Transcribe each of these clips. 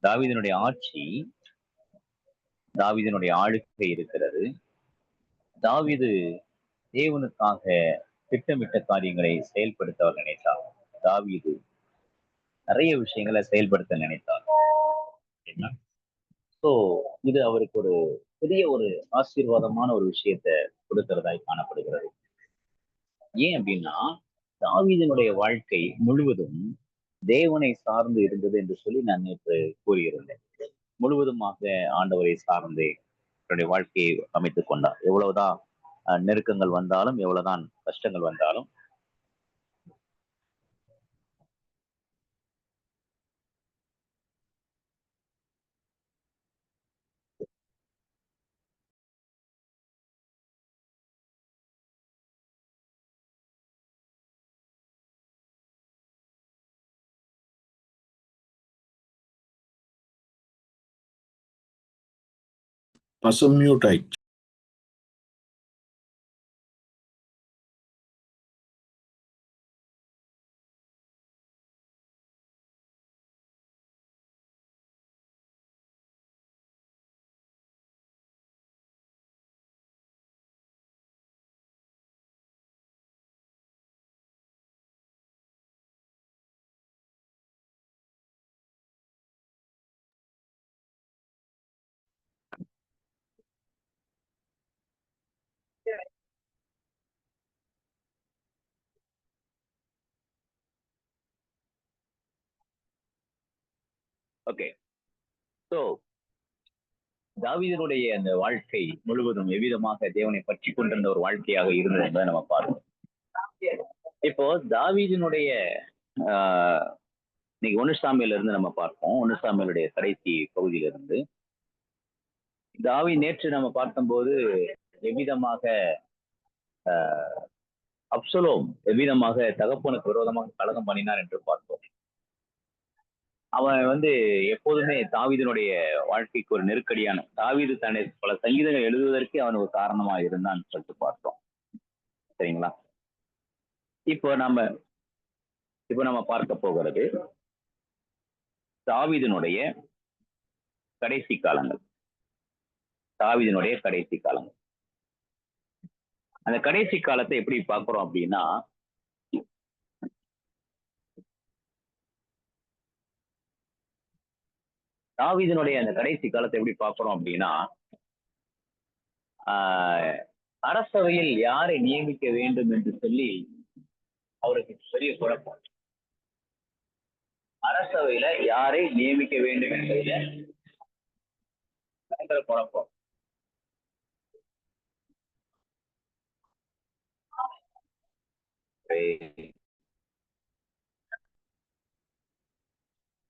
தாவீதினுடைய ஆட்சி, தாவீதினுடைய ஆளுகை இருக்கிறது. தாவீது தேவனுக்காக திட்டமிட்ட காரியங்களை செயல்படுத்த அவர் நினைத்தார். தாவீது நிறைய விஷயங்களை செயல்படுத்த நினைத்தார். சோ இது அவருக்கு ஒரு பெரிய ஒரு ஆசீர்வாதமான ஒரு விஷயத்தை கொடுக்கிறதாய் காணப்படுகிறது. ஏன் அப்படின்னா, தாவீதினுடைய வாழ்க்கை முழுவதும் தேவனை சார்ந்து இருந்தது என்று சொல்லி நான் நேற்று கூறியிருந்தேன். முழுவதுமாக ஆண்டவரை சார்ந்து தன்னுடைய வாழ்க்கையை அமைத்துக் கொண்டார். எவ்வளவுதான் நெருக்கங்கள் வந்தாலும், எவ்வளவுதான் கஷ்டங்கள் வந்தாலும், Mute ஆயிடுச்சு. ஓகே. சோ தாவீதினுடைய அந்த வாழ்க்கை முழுவதும் எவ்விதமாக தேவனை பற்றி கொண்டிருந்த ஒரு வாழ்க்கையாக இருந்தது என்பதை நம்ம பார்க்கணும். இப்போ தாவீதினுடைய இன்னைக்கு 1 சாமுவேல்ல இருந்து நம்ம பார்ப்போம். 1 சாமுவேலுடைய கடைசி பகுதியில இருந்து நேற்று நம்ம பார்த்தபோது எவ்விதமாக அப்சலோம் எவ்விதமாக தகப்பனுக்கு விரோதமாக கலகம் பண்ணினார் என்று பார்த்தோம். அவன் எப்போதுமே தாவீதினுடைய வாழ்க்கைக்கு ஒரு நெருக்கடியான, தாவீது தன்னை பல சங்கீதங்கள் எழுதுவதற்கு அவன் ஒரு காரணமா இருந்தான்னு சொல்லிட்டு பார்த்தோம். சரிங்களா? இப்போ நம்ம பார்க்க போகிறது தாவீதினுடைய கடைசி காலங்கள். தாவீதினுடைய கடைசி காலங்கள். அந்த கடைசி காலத்தை எப்படி பார்க்கிறோம் அப்படின்னா, தாவீதினுடைய அந்த கடைசி காலத்தை எப்படி பார்க்கிறோம் அப்படின்னா, அரசவையில் யாரை நியமிக்க வேண்டும் என்று சொல்லி அவருக்கு பெரிய குழப்பம். அரசவையில யாரை நியமிக்க வேண்டும் என்பதில் பயங்கர குழப்பம். இருங்க.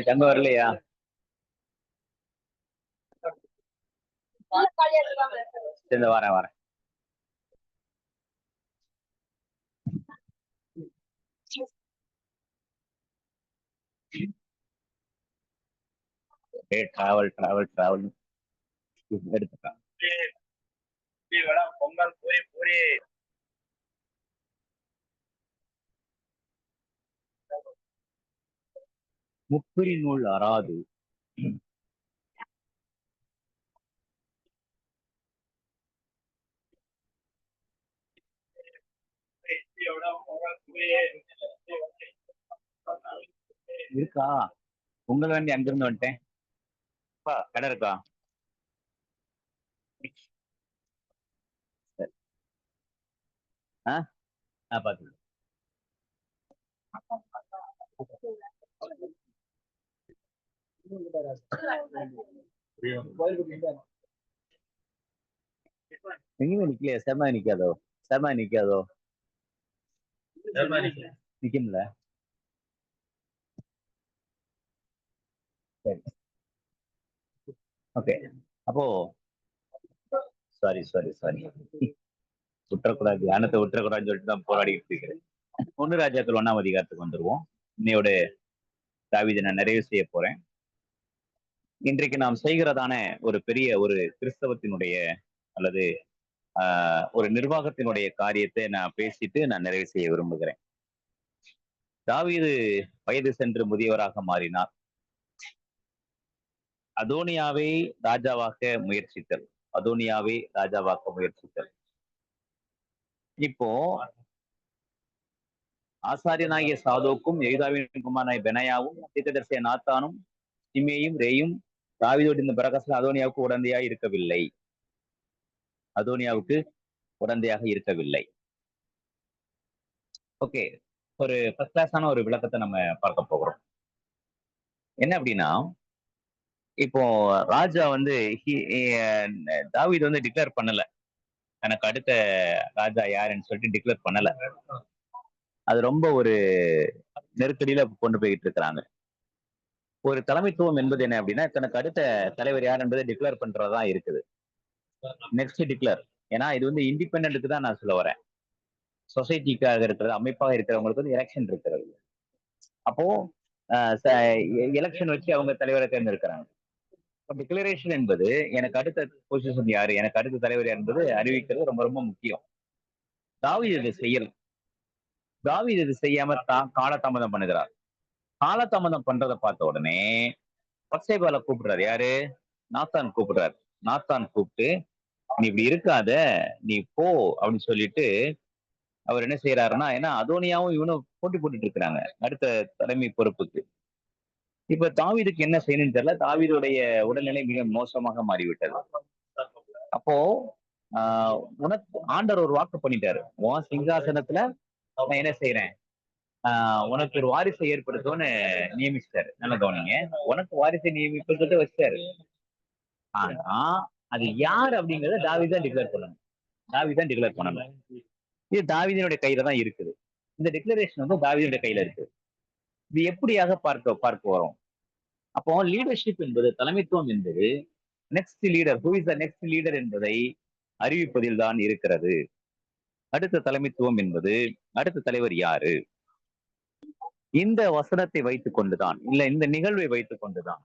தங்க வரலையா? வரேன். டிராவல் எடுத்துக்கலாம். பொங்கல் பூரி முப்பிரி நூல் அறாது. இருக்கா? உங்களை வேண்டி அங்கிருந்து வந்துட்டேன். கடை இருக்கா? பாத்து எங்கேயுமே நிக்கலையா? செம நிக்காதோ? செம நிக்காதோ? நிக்கும்ல? சரி, ஓகே. அப்போ சாரி சாரி சாரி, விட்டுறக்கூடாது, தியானத்தை விட்டுறக்கூடாதுன்னு சொல்லிட்டு தான் போராடிட்டு இருக்கிறேன். 1 ராஜாக்கள் 1ஆம் அதிகாரத்துக்கு வந்துருவோம். இன்னையோட தாவீதை நான் நிறைவு செய்ய போறேன். இன்றைக்கு நாம் செய்கிறதான ஒரு பெரிய ஒரு கிறிஸ்தவத்தினுடைய அல்லது ஒரு நிர்வாகத்தினுடைய காரியத்தை நான் பேசிட்டு நான் நிறைவு செய்ய விரும்புகிறேன். தாவீது வயது சென்று முதியவராக மாறினார். அதோனியாவை ராஜாவாக்க முயற்சித்தல், அதோனியாவை ராஜாவாக்க முயற்சித்தல். இப்போ ஆசாரியனாகிய சாதோக்கும் யூதாவின் குமாரனாகிய பெனாயாவும் தீர்க்கதரிசிய நாத்தானும் சிமேயும் ரேயும் தாவீதோடு இந்த பிரகாசம் அதோனியாவுக்கு உடந்தையாக இருக்கவில்லை. அதோனியாவுக்கு உடந்தையாக இருக்கவில்லை. ஓகே, ஒரு ஃபர்ஸ்ட் கிளாஸான ஒரு விளக்கத்தை நம்ம பார்க்க போகிறோம். என்ன அப்படின்னா, இப்போ ராஜா வந்து தாவீது வந்து டிக்ளேர் பண்ணல, எனக்கு அடுத்த ராஜா யாருன்னு சொல்லிட்டு டிக்ளேர் பண்ணல. அது ரொம்ப ஒரு நெருக்கடியில கொண்டு போயிட்டு இருக்கிறாங்க. ஒரு தலைமைத்துவம் என்பது என்ன அப்படின்னா, தனக்கு அடுத்த தலைவர் யார் என்பதை டிக்ளேர் பண்றதா இருக்குது. Next declare. ஏன்னா இது வந்து இண்டிபெண்டன்ட்டுக்கு தான் நான் சொல்ல வரேன். சொசைட்டிக்காக இருக்கிறது, அமைப்பாக இருக்கிறவங்களுக்கு வந்து எலெக்ஷன் இருக்கிறது. அப்போ எலெக்ஷன் வச்சு அவங்க தலைவரை தேர்ந்தெடுக்கிறாங்க. டிக்ளரேஷன் என்பது எனக்கு அடுத்த பொசிஷன் யாரு, எனக்கு அடுத்த தலைவர் என்பது அறிவிக்கிறது ரொம்ப ரொம்ப முக்கியம். தாவீது இதை செய்யல. தாவீது இது செய்யாம தான் காலதாமதம் பண்ணுகிறார். காலதாமதம் பண்றதை பார்த்த உடனே பத்சேபால கூப்பிடுறாரு. யாரு? நாத்தான் கூப்பிடுறாரு. நாத்தான் கூப்பிட்டு, நீ இப்படி இருக்காத, நீ போ அப்படின்னு சொல்லிட்டு அவர் என்ன செய்யறாருன்னா, ஏன்னா அதோனியாவும் இவனும் போட்டி போட்டுட்டு இருக்கிறாங்க அடுத்த தலைமை பொறுப்புக்கு. இப்ப தாவீதுக்கு என்ன செய்யணும்னு தெரியல. தாவீதுடைய உடல்நிலை மிக மோசமாக மாறிவிட்டது. அப்போ உனக்கு ஆண்டவர் ஒரு வாக்கு பண்ணிட்டாரு, உன் சிங்காசனத்துல நான் என்ன செய்யறேன், உனக்கு ஒரு வாரிசை ஏற்படுத்தும்னு நியமிச்சிட்டாரு. நல்ல கவனிங்க, உனக்கு வாரிசை நியமிப்பதை வச்சாரு. ஆனா அது யார் அப்படிங்கறத தாவீது டிக்ளேர் பண்ணணும். தாவீது தான் டிக்ளேர் பண்ணணும். இது தாவீதினுடைய கையில தான் இருக்குது. இந்த டிக்ளரேஷன் வந்து தாவீதுடைய கையில இருக்கு. இது எப்படியாக பார்க்க வரும். அப்போ லீடர்ஷிப் என்பது, தலைமைத்துவம் என்பது next leader, who is the next leader என்பதை அறிவிப்பதில் தான் இருக்கிறது. அடுத்த தலைமைத்துவம் என்பது அடுத்த தலைவர் யாரு, இந்த வசனத்தை வைத்துக் கொண்டுதான், இல்ல இந்த நிகழ்வை வைத்துக் கொண்டுதான்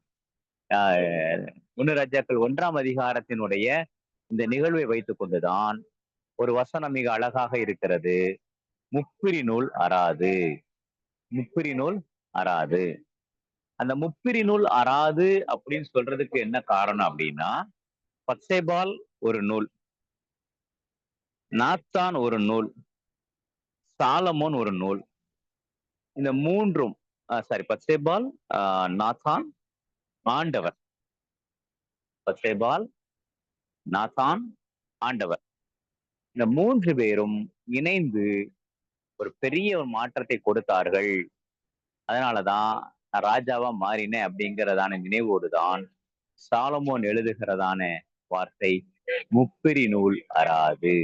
1 ராஜாக்கள் 1ஆம் அதிகாரத்தினுடைய இந்த நிகழ்வை வைத்துக் கொண்டுதான் ஒரு வசனம் மிக அழகாக இருக்கிறது. முப்பிரி நூல் அறாது, முப்பிரி நூல் அறாது. அந்த முப்பிரி நூல் அறாது அப்படின்னு சொல்றதுக்கு என்ன காரணம் அப்படின்னா, பத்சேபால் ஒரு நூல், நாத்தான் ஒரு நூல், சாலமோன் ஒரு நூல். இந்த மூன்றும் பத்சேபால், நாத்தான், ஆண்டவர். பத்சேபால், நாத்தான், ஆண்டவர். இந்த 3 பேரும் இணைந்து ஒரு பெரிய ஒரு மாற்றத்தை கொடுத்தார்கள். அதனாலதான் நான் ராஜாவா மாறினேன் அப்படிங்கிறதான நினைவோடுதான் சாலமோன் எழுதுகிறதான வார்த்தை முப்பிரி நூல் அறாது.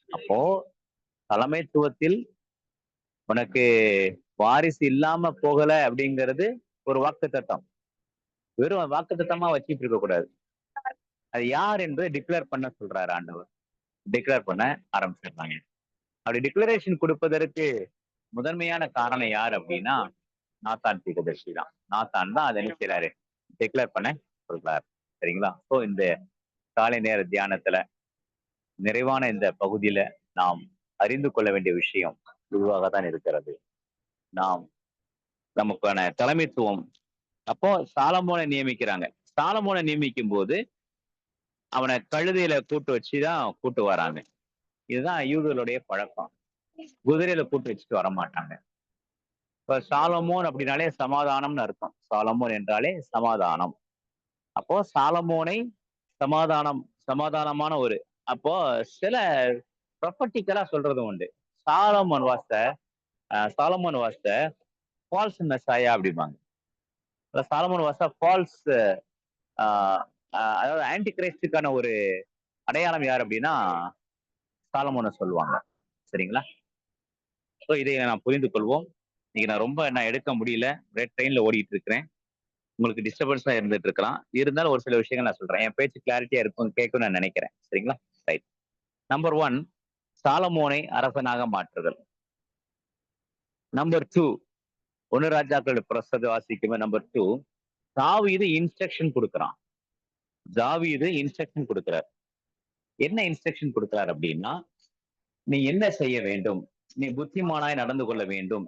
அப்போ தலைமைத்துவத்தில் உனக்கு வாரிசு இல்லாம போகல அப்படிங்கிறது ஒரு வாக்கு தத்தம். வெறும் வாக்கு தத்தமா வச்சுட்டு இருக்க கூடாது. அது யார் என்பதை டிக்ளேர் பண்ண சொல்றாரு ஆண்டவர். டிக்ளேர் பண்ண ஆரம்பிச்சிருக்காங்க. அப்படி டிக்ளரேஷன் கொடுப்பதற்கு முதன்மையான காரணம் யார் அப்படின்னா, நாத்தான் தீர்க்கதரிசி தான். நாத்தான் தான் அதை என்ன செய்யறாரு, டிக்ளேர் பண்ண சொல்றாரு. சரிங்களா? ஸோ இந்த காலை நேர தியானத்துல நிறைவான இந்த பகுதியில நாம் அறிந்து கொள்ள வேண்டிய விஷயம் இதுவாக தான் இருக்கிறது. நாம் நமக்கான தலைமைத்துவம், அப்போ சாலமோனை நியமிக்கிறாங்க. சாலமோனை நியமிக்கும் போது அவனை கழுதையில கூட்டு வச்சுதான் கூட்டு வராங்க. இதுதான் யூதர்களுடைய பழக்கம். குதிரையில கூட்டு வச்சுட்டு வரமாட்டாங்க. இப்ப சாலமோன் அப்படின்னாலே சமாதானம்னு அர்த்தம். சாலமோன் என்றாலே சமாதானம். அப்போ சாலமோனை சமாதானமான ஒரு, அப்போ சில ப்ரொபட்டிக்கலா சொல்றது உண்டு. Solomon was the Solomon was the false messiah அப்படிம்பாங்க. சாலமோன் வாஸ் த ஃபால்ஸ், அதாவது ஆன்டி கிரைஸ்டுக்கான ஒரு அடையாளம் யார் அப்படின்னா சாலமோனை சொல்லுவாங்க. சரிங்களா? ஸோ இதை நான் புரிந்து கொள்வோம். இன்னைக்கு நான் எடுக்க முடியல. ரெட் ட்ரெயின்ல ஓடிட்டு இருக்கிறேன். உங்களுக்கு டிஸ்டர்பன்ஸா இருந்துட்டு இருக்கலாம். இருந்தாலும் ஒரு சில விஷயங்கள் நான் சொல்றேன். என் பேச்சு கிளாரிட்டியா இருக்கும் கேட்கும் நான் நினைக்கிறேன். சரிங்களா? ரைட். நம்பர் 1, சாலமோனை அரசனாக மாற்றுதல். நம்பர் 2, 1 ராஜாக்கள் பிரசத வாசிக்கும். நம்பர் 2, தாவீது இன்ஸ்ட்ரக்ஷன் கொடுக்கிறான். தாவீது இன்ஸ்ட்ரக்ஷன் கொடுக்கிறார். என்ன இன்ஸ்ட்ரக்ஷன் கொடுக்கிறார் அப்படின்னா, நீ என்ன செய்ய வேண்டும், நீ புத்திமானாய் நடந்து கொள்ள வேண்டும்,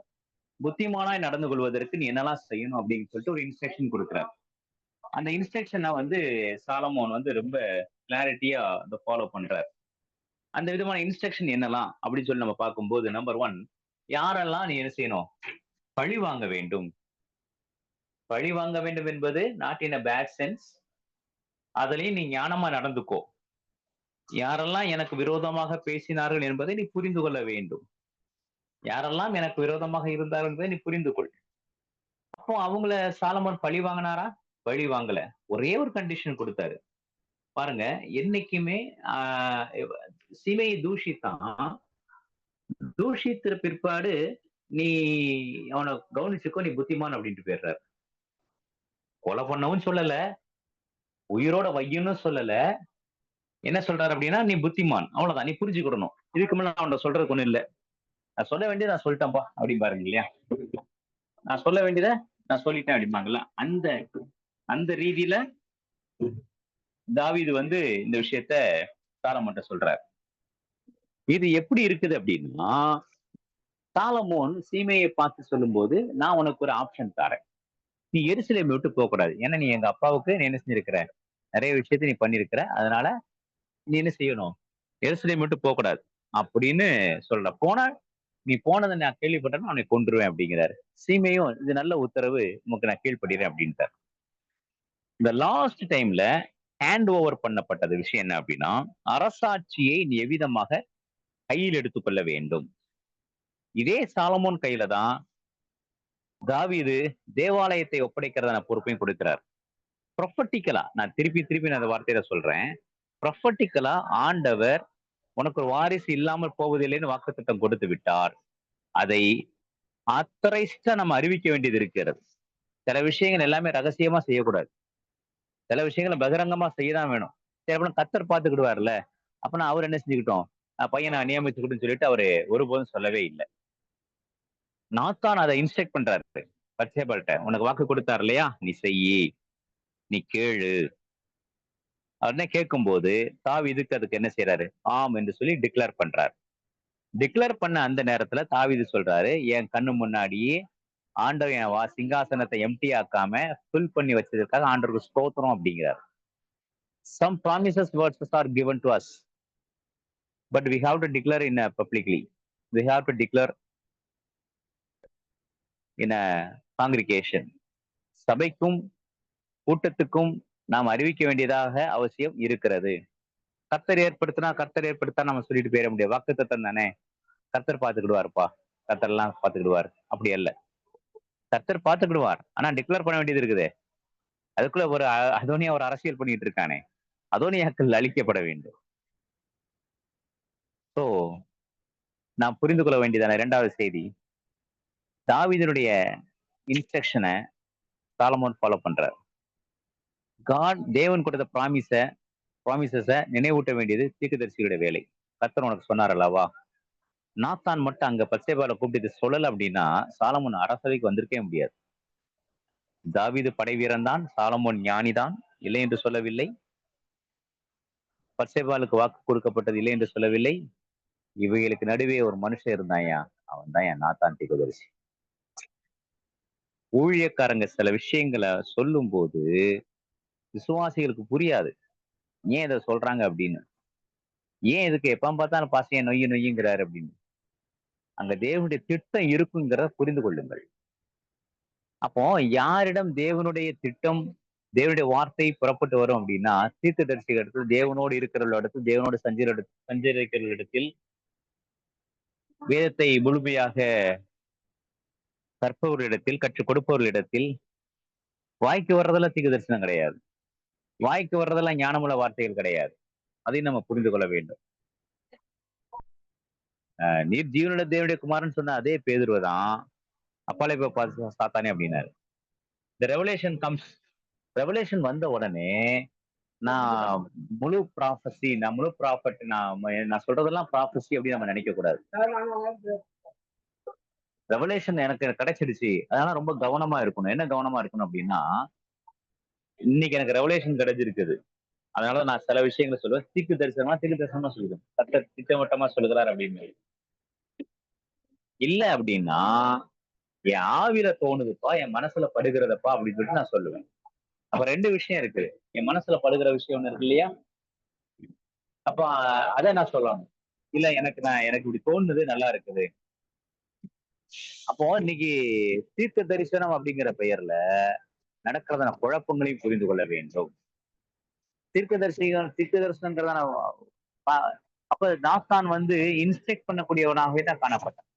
புத்திமானாய் நடந்து கொள்வதற்கு நீ என்னெல்லாம் செய்யணும் அப்படின்னு சொல்லிட்டு ஒரு இன்ஸ்ட்ரக்ஷன் கொடுக்கிறார். அந்த இன்ஸ்ட்ரக்ஷனை சாலமோன் ரொம்ப கிளாரிட்டியா ஃபாலோ பண்றார். அந்த விதமான இன்ஸ்ட்ரக்ஷன் என்னலாம் அப்படின்னு சொல்லி நம்ம பார்க்கும்போது, நம்பர் 1, யாரெல்லாம் நீ என்ன செய்யணும், பழி வாங்க வேண்டும். பழி வாங்க வேண்டும் என்பது not in a bad sense. அதுலயும் நீ ஞானமா நடந்துக்கோ. யாரெல்லாம் எனக்கு விரோதமாக பேசினார்கள் என்பதை நீ புரிந்து கொள்ள வேண்டும். யாரெல்லாம் எனக்கு விரோதமாக இருந்தார்கள் என்பதை நீ புரிந்து கொள். அப்போ அவங்கள சாலமோன் பழி வாங்கினாரா? பழி வாங்கல. ஒரே ஒரு கண்டிஷன் கொடுத்தாரு. பாருங்க, என்னைக்குமே சீமையை தூஷித்தான். தூஷித்த பிற்பாடு நீ அவனை கவனிச்சுக்கோ, நீ புத்திமான் அப்படின்ட்டு போயிடுறாரு. கொலை பண்ணவும் சொல்லல, உயிரோட வையன்னு சொல்லல. என்ன சொல்றாரு அப்படின்னா, நீ புத்திமான், அவ்வளவுதான், நீ புரிஞ்சுக்கிடணும். இதுக்கு மேல அவன் சொல்றதுக்கு ஒண்ணும் இல்ல. நான் சொல்ல வேண்டியதை நான் சொல்லிட்டேன்ப்பா அப்படின்னு பாருங்க இல்லையா? நான் சொல்ல வேண்டியதை நான் சொல்லிட்டேன் அப்படிம்பாங்கல்ல, அந்த அந்த ரீதியில தாவீது இந்த விஷயத்த சாலமோன்ட்ட சொல்றாரு. இது எப்படி இருக்குது அப்படின்னா, சாலமோன் சீமையை பார்த்து சொல்லும்போது, நான் உனக்கு ஒரு ஆப்ஷன் தரேன். நீ எருசலேமை விட்டு போக கூடாது. ஏன்னா நீ எங்க அப்பாவுக்கு நீ என்ன செஞ்சிருக்கிற, நிறைய விஷயத்த நீ பண்ணிருக்கிற. அதனால நீ என்ன செய்யணும், எருசலேமை விட்டு போக கூடாது அப்படின்னு சொல்ற. நீ போனதை நான் கேள்விப்பட்டேன்னா அவனை கொன்றுவேன் அப்படிங்கிறாரு. சீமையும் இது நல்ல உத்தரவு, உனக்கு நான் கீழ்ப்படுகிறேன் அப்படின்ட்டார். இந்த லாஸ்ட் டைம்ல ஹேண்ட் ஓவர் பண்ணப்பட்டது விஷயம் என்ன அப்படின்னா, அரசாட்சியை நீ எவ்விதமாக கையில் எடுத்துக்கொள்ள வேண்டும். இதே சாலமோன் கையில தான் தாவீது தேவாலயத்தை ஒப்படைக்கிறதான பொறுப்பையும் கொடுக்கிறார். ப்ரொஃபட்டிக்கலா, நான் திருப்பி நான் அந்த வார்த்தையில சொல்றேன். ப்ரொஃபட்டிக்கலா ஆண்டவர் உனக்கு ஒரு வாரிசு இல்லாமல் போவதில்லைன்னு வாக்குத்தத்தம் கொடுத்து விட்டார். அதை அத்தரைஸ்டா நம்ம அறிவிக்க வேண்டியது இருக்கிறது. சில விஷயங்கள் எல்லாமே ரகசியமா செய்யக்கூடாது. சில விஷயங்களை பகிரங்கமா செய்யதான் வேணும். சரி, அப்புறம் கத்தர் பார்த்துக்கிடுவார்ல, அப்ப நான் அவர் என்ன செஞ்சுக்கிட்டோம், பையனை நியமிச்சுக்கிட்டுன்னு சொல்லிட்டு அவரு ஒருபோதும் சொல்லவே இல்லை. நாத்தான் அதை இன்ஸ்ட்ரக்ட் பண்றாரு பத்சேபாள்கிட்ட. உனக்கு வாக்கு கொடுத்தாரு இல்லையா, நீ செய்யி, நீ கேளு. உடனே கேட்கும்போது தாவீதுக்கு அதுக்கு என்ன செய்யறாரு, ஆம் என்று சொல்லி டிக்ளேர் பண்றாரு. டிக்ளேர் பண்ண அந்த நேரத்துல தாவீது சொல்றாரு, என் கண்ணு முன்னாடியே ஆண்டவர் என் சிங்காசனத்தை எம்டி ஆக்காம ஃபில் பண்ணி வச்சதுக்காக ஆண்டவருக்கு ஸ்தோத்திரம் அப்படிங்கிறார். Some promises words are given to us, but we have to declare in publicly. We have to declare in a congregation. சபைக்கும் கூட்டத்துக்கும் நாம் அறிவிக்க வேண்டியதாக அவசியம் இருக்கிறது. கர்த்தர் ஏற்படுத்தா நம்ம சொல்லிட்டு போயிட முடியாது. வாக்குத்தத்தம் தானே, கர்த்தர் பார்த்துக்கிடுவாருப்பா, கர்த்தர் எல்லாம் பார்த்துக்கிடுவார், அப்படி அல்ல. கர்த்தர் பார்த்துக்கிடுவார், ஆனா டிக்ளேர் பண்ண வேண்டியது இருக்குது. அதுக்குள்ள ஒரு அதோனியா ஒரு அரசியல் பண்ணிட்டு இருக்கானே, அதோனியாக்கள் அழிக்கப்பட வேண்டும். சோ நாம் புரிந்து கொள்ள வேண்டியதான இரண்டாவது செய்தி, தாவீதுடைய இன்ஸ்ட்ரக்ஷனை சாலமோன் ஃபாலோ பண்றார். தேவன் கொடுத்த ப்ராமிசஸ நினைவூட்ட வேண்டியது தீர்க்கதரிசிகளுடைய வேலை. கர்த்தர் உனக்கு சொன்னார் அல்லவா. நாத்தான் மட்டும் அங்க பத்சேபாவை கூப்பிட்டு சொல்லல அப்படின்னா சாலமோன் அரசவைக்கு வந்திருக்கவே முடியாது. தாவீது படை வீரன் தான், சாலமோன் ஞானிதான், இல்லை என்று சொல்லவில்லை. பத்சேபாளுக்கு வாக்கு கொடுக்கப்பட்டது இல்லை என்று சொல்லவில்லை. இவைகளுக்கு நடுவே ஒரு மனுஷன் இருந்தாயா, அவன் தான் என் நாத்தான் தீர்க்கதரிசி. ஊழியக்காரங்க சில விஷயங்களை சொல்லும் போது விசுவாசிகளுக்கு புரியாது, ஏன் இதை சொல்றாங்க அப்படின்னு. ஏன் இதுக்கு எப்ப பார்த்தாலும் பாசைய நொய்யுங்கிறாரு அப்படின்னு. அங்க தேவனுடைய திட்டம் இருக்குங்கிறத புரிந்து கொள்ளுங்கள். அப்போ யாரிடம் தேவனுடைய திட்டம், தேவனுடைய வார்த்தை புறப்பட்டு வரும் அப்படின்னா, தீர்க்கதரிசிகள் இடத்தில், தேவனோடு இருக்கிறவர்கள் இடத்தில், தேவனோடு சஞ்சரிக்கிறவர்கள் இடத்தில் வேதத்தை முழுமையாக கற்பவர்களிடத்தில், கற்றுக் கொடுப்பவர்களிடத்தில் வாய்க்கு வர்றதெல்லாம் தீர்க்க தரிசனம் கிடையாது. வாய்க்கு வர்றதெல்லாம் ஞானமுள்ள வார்த்தைகள் கிடையாது. அதையும் நம்ம புரிந்து கொள்ள வேண்டும். நீர் ஜீவனுள்ள தேவனுடைய குமாரன் சொன்ன அதே பேதுருவ தான் அப்பாலே போய் சாத்தானே அப்படின்னாரு. இந்த ரெவலேஷன் கம்ஸ். ரெவலேஷன் வந்த உடனே நான் முழு ப்ராஃபஸி, நான் முழு ப்ராஃபட், நான் சொல்றதெல்லாம் ப்ராஃபஸி அப்படின்னு நம்ம நினைக்க கூடாது. ரெவலேஷன் எனக்கு கிடைச்சிடுச்சு, அதனால ரொம்ப கவனமா இருக்கணும். என்ன கவனமா இருக்கணும் அப்படின்னா, இன்னைக்கு எனக்கு ரெவலேஷன் கிடைச்சிருக்குது, அதனால நான் சில விஷயங்களை சொல்லுவேன். தீர்க்க தரிசனமா சொல்லுவேன். திட்டவட்டமா சொல்லுகிறார் அப்படின்னு. இல்ல அப்படின்னா, என் ஆவில தோணுதுப்பா, என் மனசுல படுகிறதப்பா அப்படின்னு சொல்லிட்டு நான் சொல்லுவேன். அப்ப ரெண்டு விஷயம் இருக்கு. என் மனசுல படுகிற விஷயம் ஒண்ணு இருக்கு இல்லையா? அப்ப அதை நான் சொல்லணும். இல்ல எனக்கு இப்படி தோணுது, நல்லா இருக்குது. அப்போ இன்னைக்கு தீர்க்க தரிசனம் அப்படிங்கிற பெயர்ல நடக்கிறதான குழப்பங்களையும் புரிந்து கொள்ள வேண்டும். தீர்க்க தரிசனங்கிறதான அப்ப நாஸ்தான் வந்து இன்ஸ்ட்ரக்ட் பண்ணக்கூடியவனாகவே தான் காணப்பட்டான்.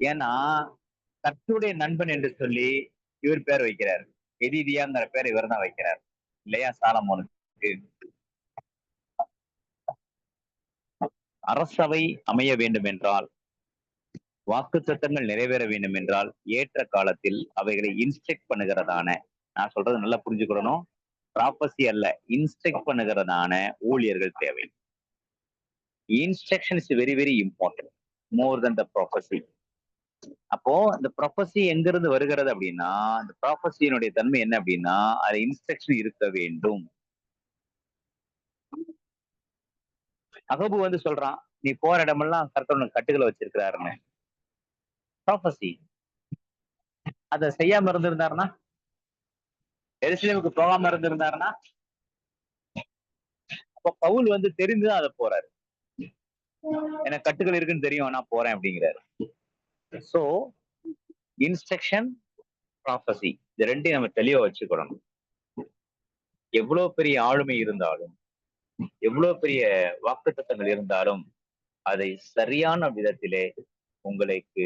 ஏன்னா கர்த்தருடைய நண்பன் என்று சொல்லி இவர் பேர் வைக்கிறார். எதிதியாங்கிற பேர் இவர் தான் வைக்கிறார் இல்லையா? சாலமோனுக்கு அரசவை அமைய வேண்டும் என்றால், வாக்கு சட்டங்கள் நிறைவேற வேண்டும் என்றால், ஏற்ற காலத்தில் அவைகளை இன்ஸ்ட்ரக்ட் பண்ணுகிறதான, நான் சொல்றது நல்லா புரிஞ்சுக்கணும், ப்ராபசி அல்ல, இன்ஸ்ட்ரக்ட் பண்ணுகிறதான ஊழியர்கள் தேவை. Instruction is very very important, more then the prophecy. அப்போ இந்த ப்ராபசி எங்கிருந்து வருகிறது அப்படின்னா, இந்த ப்ராபசியினுடைய தன்மை என்ன அப்படின்னா, அது இன்ஸ்ட்ரக்ஷன் இருக்க வேண்டும். அகபு வந்து சொல்றான், நீ போற இடமெல்லாம் கர்த்தர் கட்டுகளை வச்சிருக்கிறாருன்னு. ப்ராபசி. அதை செய்யாம இருந்திருந்தாருன்னா, எருசலேமுக்கு போகாம இருந்திருந்தாருன்னா, அப்ப பவுல் வந்து தெரிந்துதான் அதை போறாரு. எனக்கு கட்டுகள் இருக்குன்னு தெரியும், நான் போறேன் அப்படிங்கிறாரு. சோ இன்ஸ்ட்ரக்ஷன், ப்ராபசி, இது ரெண்டையும் நம்ம தெளிவா வச்சுக்கணும். எவ்வளவு பெரிய ஆளுமை இருந்தாலும், எவ்வளவு பெரிய வாக்குத்தத்தங்கள் இருந்தாலும், அதை சரியான விதத்திலே உங்களுக்கு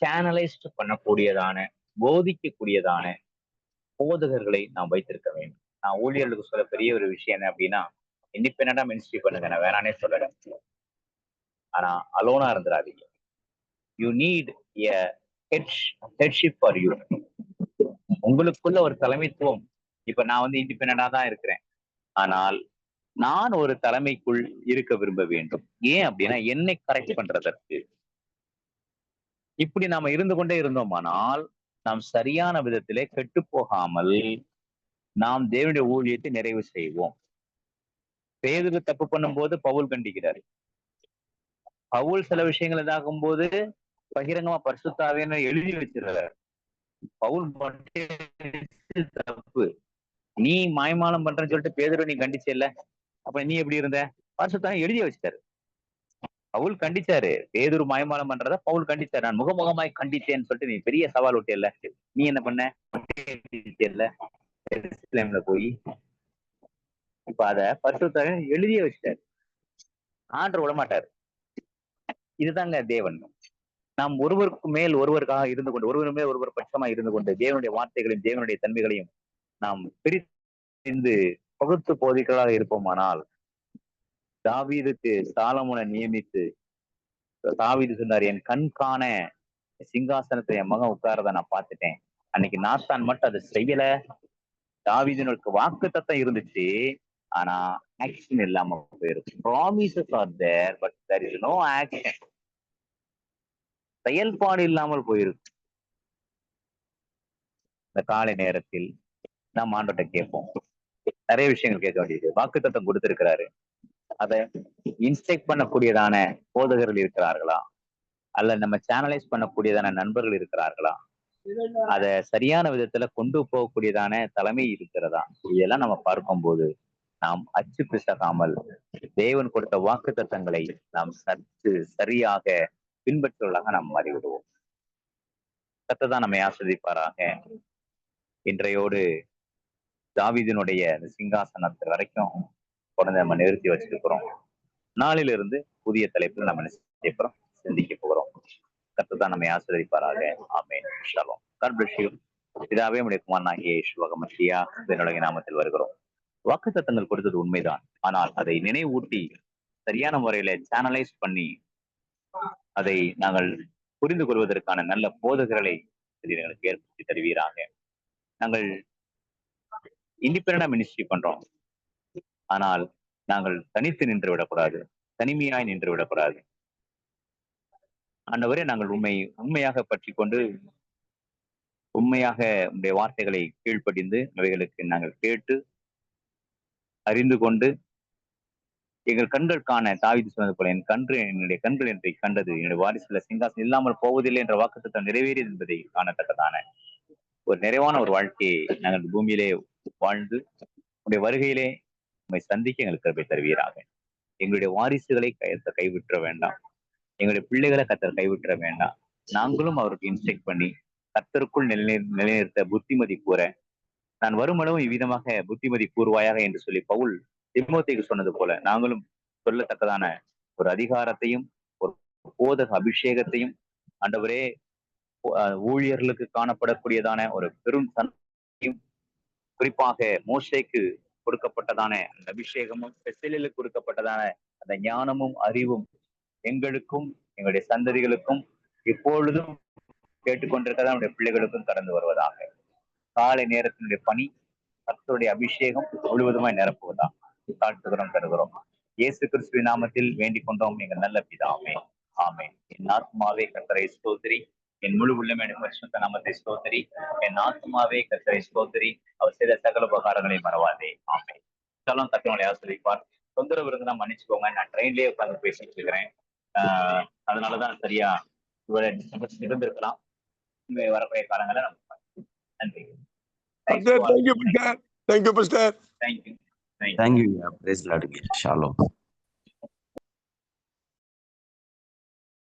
சேனலைஸ்ட் பண்ணக்கூடியதான, போதிக்கக்கூடியதான போதகர்களை நாம் வைத்திருக்க வேண்டும். நான் ஊழியர்களுக்கு சொல்ல பெரிய ஒரு விஷயம் என்ன அப்படின்னா, இண்டிபெண்டா மினிஸ்ட்ரி பண்ணுங்க, நான் வேணானே சொல்லல. ஆனா அலோனா இருந்துடாதீங்க. You need a headship for you. உங்களுக்குள்ள ஒரு தலைமைத்துவம். இப்ப நான் வந்து இண்டிபெண்டா தான் இருக்கிறேன், ஆனால் நான் ஒரு தலைமைக்குள் இருக்க விரும்ப வேண்டும். ஏன் அப்படின்னா, என்னை கரெக்ட் பண்றதற்கு. இப்படி நாம இருந்து கொண்டே இருந்தோமானால், நாம் சரியான விதத்திலே கெட்டு போகாமல் நாம் தேவனுடைய ஊழியத்தை நிறைவு செய்வோம். பேதுரு தப்பு பண்ணும்போது பவுல் கண்டிக்கிறார். பவுல் சில விஷயங்கள் இதாகும் போது பகிரங்கமா பரிசுத்த ஆவியானவர் எழுதி வச்சிருக்கிறார். பவுல் தப்பு, நீ மாய்மாலம் பண்றன்னு சொல்லிட்டு பேதுரு நீ கண்டிச்சல்ல, அப்ப நீ எப்படி இருந்த? பரிசுத்த ஆவியானவர் எழுதி வச்சிட்டாரு. பவுல் கண்டிச்சாரு, பேதுரு மாய்மாலம் பண்றத பவுல் கண்டிச்சாரு. நான் முகமுகமாய் கண்டிச்சேன்னு சொல்லிட்டு நீ பெரிய சவால் விட்டியல்ல, நீ என்ன பண்ண? போய் இப்ப அத பரிசுத்த ஆவியானவர் எழுதியே வச்சிட்டாரு. ஆண்டவர் விடமாட்டாரு. இதுதாங்க தேவன். நாம் ஒருவருக்கு மேல் ஒருவருக்காக இருந்து கொண்டு, ஒருவர் மேல் ஒருவர் பட்சமா இருந்து கொண்டு, தேவனுடைய வார்த்தைகளையும் தேவனுடைய தன்மைகளையும் நாம் பிரித்து பகுத்து போதிகளாக இருப்போமானால், தாவீதுக்கு சாலமோனை நியமித்து, தாவீது சொன்னார், என் கண் காண சிங்காசனத்தை என் மகன் உட்காரத நான் பார்த்துட்டேன். அன்னைக்கு நாத்தான் மட்டும் அதை செய்யல. தாவீதினுக்கு வாக்கு தத்தம் இருந்துச்சு, ஆனா ஆக்ஷன் இல்லாம போயிருக்கு. Promises are there, but there is no action. செயல்பாடு இல்லாமல் போயிருக்கு. இந்த காலை நேரத்தில் நாம் ஆண்டோட்ட கேட்போம். நிறைய விஷயங்கள் கேட்க வேண்டியது. வாக்கு தத்தம் கொடுத்திருக்கிறாரு, அதை இன்ஸ்ட்ரக்ட் பண்ணக்கூடியதான போதகர்கள் இருக்கிறார்களா, அல்ல நம்ம சேனலைஸ் பண்ணக்கூடியதான நண்பர்கள் இருக்கிறார்களா, அதை சரியான விதத்துல கொண்டு போகக்கூடியதான தலைமை இருக்கிறதா, இதெல்லாம் நம்ம பார்க்கும்போது நாம் அச்சு பிசகாமல் தேவன் கொடுத்த வாக்கு தத்தங்களை நாம் சற்று சரியாக பின்பற்றுவதாக நாம் மாறிவிடுவோம். கர்த்தர் நம்மை ஆசீர்வதிப்பாராக. இன்றையோடு தாவீதினுடைய சிங்காசனத்து வரைக்கும் கொண்டு நம்ம நிறுத்தி வச்சிருக்கிறோம். நாளிலிருந்து புதிய தலைப்பில் நம்ம என்ன செய்ய போறோம், சிந்திக்க போகிறோம். கர்த்தர் தான் நம்மை ஆசீர்வதிப்பாராக. ஆமென். ஷாலோம். God bless you. இதாவே உடைய குமாரனாகிய இயேசுவாக மசியா என்னுடைய நாமத்தில் வருகிறோம். வாக்குத்தத்தங்கள் கொடுத்தது உண்மைதான். ஆனால் அதை நினைவூட்டி சரியான முறையில சேனலைஸ் பண்ணி அதை நாங்கள் புரிந்து கொள்வதற்கான நல்ல போதகர்களை எங்களுக்கு ஏற்படுத்தி தருவீராக. நாங்கள் இண்டிபெண்டா மினிஸ்ட்ரி பண்றோம். ஆனால் நாங்கள் தனித்து நின்று விடக்கூடாது, தனிமையாய் நின்று விடக்கூடாது. ஆண்டவரே, நாங்கள் உண்மையாக பற்றி கொண்டு உண்மையாக உடைய வார்த்தைகளை கீழ்ப்படிந்து அவைகளுக்கு நாங்கள் கேட்டு அறிந்து கொண்டு எங்கள் கண்கள் காண தாவீது சொன்னது போல என்னுடைய கண்கள் என்று கண்டது, என்னுடைய வாரிசுல சிங்காசனம் இல்லாமல் போவதில்லை என்ற வாக்குத்தத்தம் நிறைவேறியது என்பதை காணத்தக்கதான ஒரு நிறைவான ஒரு வாழ்க்கையை நாங்கள் பூமியிலே வாழ்ந்து உடைய வருகையிலே உண்மை சந்திக்க எங்களுக்கு கிருபை தருவீராக. எங்களுடைய வாரிசுகளை கைவிற்ற வேண்டாம், எங்களுடைய பிள்ளைகளை கத்தர் கைவிற்ற வேண்டாம். நாங்களும் அவருக்கு இன்ஸ்ட்ரக்ட் பண்ணி கத்தருக்குள் நிலைநிறுத்த புத்திமதி கூற, நான் வருமளவும் இவ்விதமாக புத்திமதி கூறுவாயாக என்று சொல்லி பவுல் திமோத்தேயுக்கு சொன்னது போல நாங்களும் சொல்லத்தக்கதான ஒரு அதிகாரத்தையும் ஒரு போதக அபிஷேகத்தையும் ஆண்டவரே ஊழியர்களுக்கு காணப்படக்கூடியதான ஒரு பெரும் தன்மையும், குறிப்பாக மோசேக்கு கொடுக்கப்பட்டதான அந்த அபிஷேகமும் பெசலேலுக்கு கொடுக்கப்பட்டதான அந்த ஞானமும் அறிவும் எங்களுக்கும் எங்களுடைய சந்ததிகளுக்கும் எப்பொழுதும் கேட்டுக்கொண்டிருக்கிறதா நம்முடைய பிள்ளைகளுக்கும் கடந்து வருவதாக. காலை நேரத்தினுடைய பணி கர்த்தருடைய அபிஷேகம் முழுவதுமாய் நிரப்புவதா தாழ்த்துகிறோம், தருகிறோம். இயேசு கிறிஸ்துவின் நாமத்தில் வேண்டிக் கொண்டோம் எங்கள் நல்ல பிதாவே. ஆமென். என் ஆத்மாவே கர்த்தரை ஸ்தோத்திரி, என் முழு உள்ளமே பரிசுத்த நாமத்தை ஸ்தோத்திரி. என் ஆத்மாவே கர்த்தரை ஸ்தோத்திரி, அவர் செய்த சகல உபகாரங்களை மறவாதே. ஆமென். சொல்லும் கர்த்தரை ஆசீர்வதிப்பார். தொந்தரவு இருந்தா மன்னிச்சுக்கோங்க, நான் ட்ரெயின்லயே உட்கார்ந்து பேசிட்டு இருக்கிறேன். அதனாலதான் சரியா இருந்திருக்கலாம். வரக்கூடிய காலங்களை நம்ம நன்றி. Thank you, Pastor. Thank you, Pastor. Thank you. Thank you. Praise the Lord. Shalom.